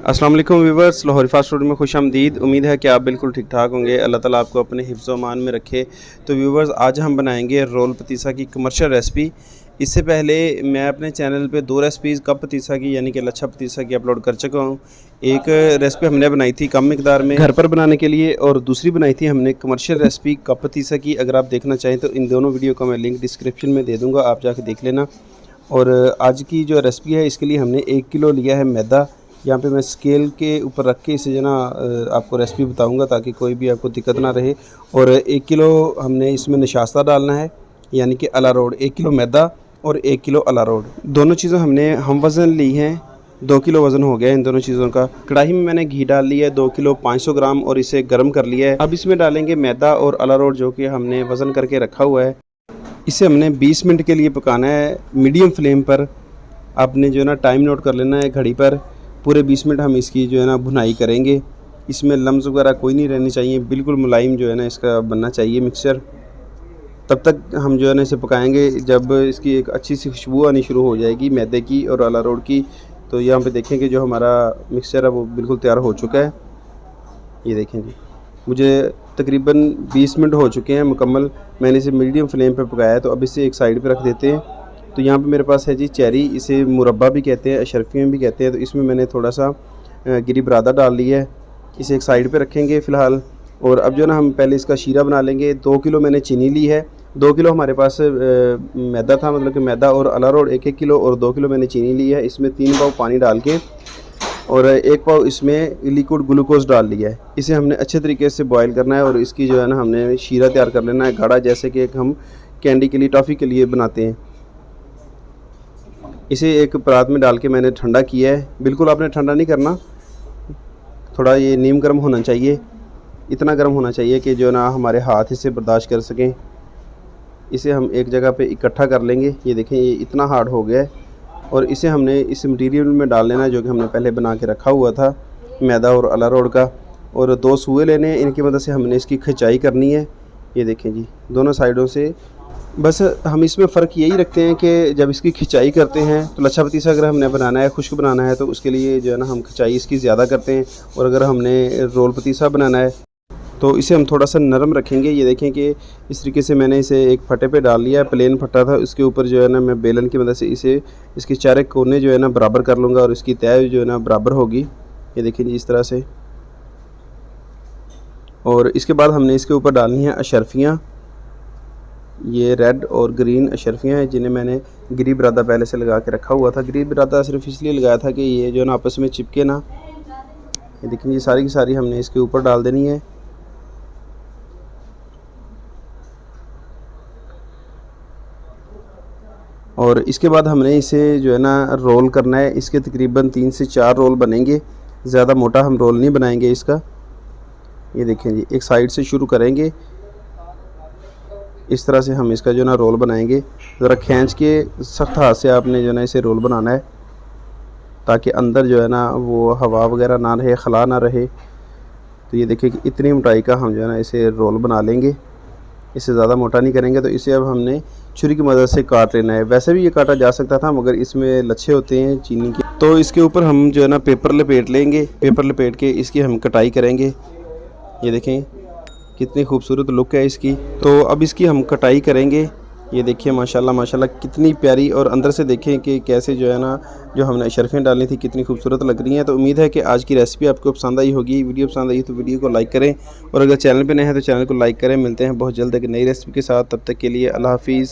अस्सलाम वालेकुम viewers, Lahori fast food में खुशामदीद। उम्मीद है कि आप बिल्कुल ठीक ठाक होंगे। अल्लाह ताला आपको अपने हिफ्ज़ व अमान में रखे। तो व्यूवर्स, आज हम बनाएंगे रोल पतीसा की कमर्शियल रेसिपी। इससे पहले मैं अपने चैनल पे 2 रेसिपीज़ कप पतीसा की यानी कि लच्छा पतीसा की अपलोड कर चुका हूँ। एक रेसिपी हमने बनाई थी कम मिकदार में घर पर बनाने के लिए, और दूसरी बनाई थी हमने कमर्शियल रेसिपी कप पतीसा की। अगर आप देखना चाहें तो इन दोनों वीडियो का मैं लिंक डिस्क्रिप्शन में दे दूँगा, आप जाके देख लेना। और आज की जो रेसिपी है इसके लिए हमने 1 किलो लिया है मैदा। यहाँ पे मैं स्केल के ऊपर रख के इसे जो ना आपको रेसिपी बताऊंगा ताकि कोई भी आपको दिक्कत ना रहे। और 1 किलो हमने इसमें नशास्ता डालना है यानी कि अलारोड। 1 किलो मैदा और 1 किलो अलारोड, दोनों चीज़ें हमने हम वज़न ली हैं। 2 किलो वज़न हो गया इन दोनों चीज़ों का। कढ़ाई में मैंने घी डाल लिया है 2 किलो 500 ग्राम, और इसे गर्म कर लिया है। अब इसमें डालेंगे मैदा और अलारोड जो कि हमने वज़न करके रखा हुआ है। इसे हमने 20 मिनट के लिए पकाना है मीडियम फ्लेम पर। आपने जो है ना टाइम नोट कर लेना है घड़ी पर। पूरे 20 मिनट हम इसकी जो है ना भुनाई करेंगे। इसमें लम्स वगैरह कोई नहीं रहनी चाहिए, बिल्कुल मुलायम जो है ना इसका बनना चाहिए मिक्सचर। तब तक हम जो है ना इसे पकाएंगे जब इसकी एक अच्छी सी खुशबू आनी शुरू हो जाएगी मैदे की और अलारोड की। तो यहाँ पे देखें कि जो हमारा मिक्सचर है वो बिल्कुल तैयार हो चुका है। ये देखें जी, मुझे तकरीबन 20 मिनट हो चुके हैं मुकम्मल। मैंने इसे मीडियम फ्लेम पे पकाया है। तो अब इसे एक साइड पे रख देते हैं। तो यहाँ पे मेरे पास है जी चेरी, इसे मुरब्बा भी कहते हैं, अशरफियाँ भी कहते हैं। तो इसमें मैंने थोड़ा सा गिरी बरादा डाल लिया है। इसे एक साइड पे रखेंगे फ़िलहाल। और अब जो ना हम पहले इसका शीरा बना लेंगे। 2 किलो मैंने चीनी ली है। 2 किलो हमारे पास मैदा था, मतलब कि मैदा और अलारोड 1-1 किलो, और 2 किलो मैंने चीनी ली है। इसमें 3 पाव पानी डाल के और 1 पाव इसमें लिक्विड ग्लूकोज डाल लिया है। इसे हमने अच्छे तरीके से बॉयल करना है और इसकी जो है ना हमने शीरा तैयार कर लेना है गाढ़ा, जैसे कि एक हम कैंडी के लिए, टॉफ़ी के लिए बनाते हैं। इसे एक परात में डाल के मैंने ठंडा किया है। बिल्कुल आपने ठंडा नहीं करना, थोड़ा ये नीम गर्म होना चाहिए। इतना गर्म होना चाहिए कि जो ना हमारे हाथ इसे बर्दाश्त कर सकें। इसे हम एक जगह पे इकट्ठा कर लेंगे। ये देखें, ये इतना हार्ड हो गया है। और इसे हमने इस मटीरियल में डाल लेना है जो कि हमने पहले बना के रखा हुआ था मैदा और अलारोड का। और 2 सूए लेने हैं, इनकी मदद से हमने इसकी खिंचाई करनी है। ये देखें जी, दोनों साइडों से। बस हम इसमें फ़र्क यही रखते हैं कि जब इसकी खिंचाई करते हैं तो लच्छा पतीसा अगर हमने बनाना है, खुश्क बनाना है, तो उसके लिए जो है ना हम खिंचाई इसकी ज़्यादा करते हैं। और अगर हमने रोल पतीसा बनाना है तो इसे हम थोड़ा सा नरम रखेंगे। ये देखें कि इस तरीके से मैंने इसे एक फटे पे डाल लिया है, प्लेन फटा था। उसके ऊपर जो है ना मैं बेलन की मदद से इसे इसके चारे कोने जो है ना बराबर कर लूँगा और इसकी तय जो है ना बराबर होगी। ये देखें जी, इस तरह से। और इसके बाद हमने इसके ऊपर डालनी है अशरफियाँ। ये रेड और ग्रीन अशरफियाँ हैं जिन्हें मैंने गिरी बरादा पहले से लगा के रखा हुआ था। गिरी बरादा सिर्फ इसलिए लगाया था कि ये जो है ना आपस में चिपके ना। ये देखें, ये सारी की सारी हमने इसके ऊपर डाल देनी है। और इसके बाद हमने इसे जो है ना रोल करना है। इसके तकरीबन 3 से 4 रोल बनेंगे, ज़्यादा मोटा हम रोल नहीं बनाएंगे इसका। ये देखें जी, एक साइड से शुरू करेंगे। इस तरह से हम इसका जो ना रोल बनाएंगे। ज़रा खींच के सख्त हाथ से आपने जो ना इसे रोल बनाना है ताकि अंदर जो है ना वो हवा वगैरह ना रहे, खला ना रहे। तो ये देखिए कि इतनी मोटाई का हम जो है ना इसे रोल बना लेंगे। इससे ज़्यादा मोटा नहीं करेंगे। तो इसे अब हमने छुरी की मदद से काट लेना है। वैसे भी ये काटा जा सकता था मगर इसमें लच्छे होते हैं चीनी के, तो इसके ऊपर हम जो है ना पेपर लपेट लेंगे। पेपर लपेट के इसकी हम कटाई करेंगे। ये देखें कितनी खूबसूरत लुक है इसकी। तो अब इसकी हम कटाई करेंगे। ये देखिए माशाल्लाह माशाल्लाह कितनी प्यारी। और अंदर से देखें कि कैसे जो है ना जो हमने अशरफियाँ डाली थी कितनी खूबसूरत लग रही हैं। तो उम्मीद है कि आज की रेसिपी आपको पसंद आई होगी। वीडियो पसंद आई तो वीडियो को लाइक करें, और अगर चैनल पे नए हैं तो चैनल को लाइक करें। मिलते हैं बहुत जल्द एक नई रेसिपी के साथ, तब तक के लिए अल्लाह हाफिज़।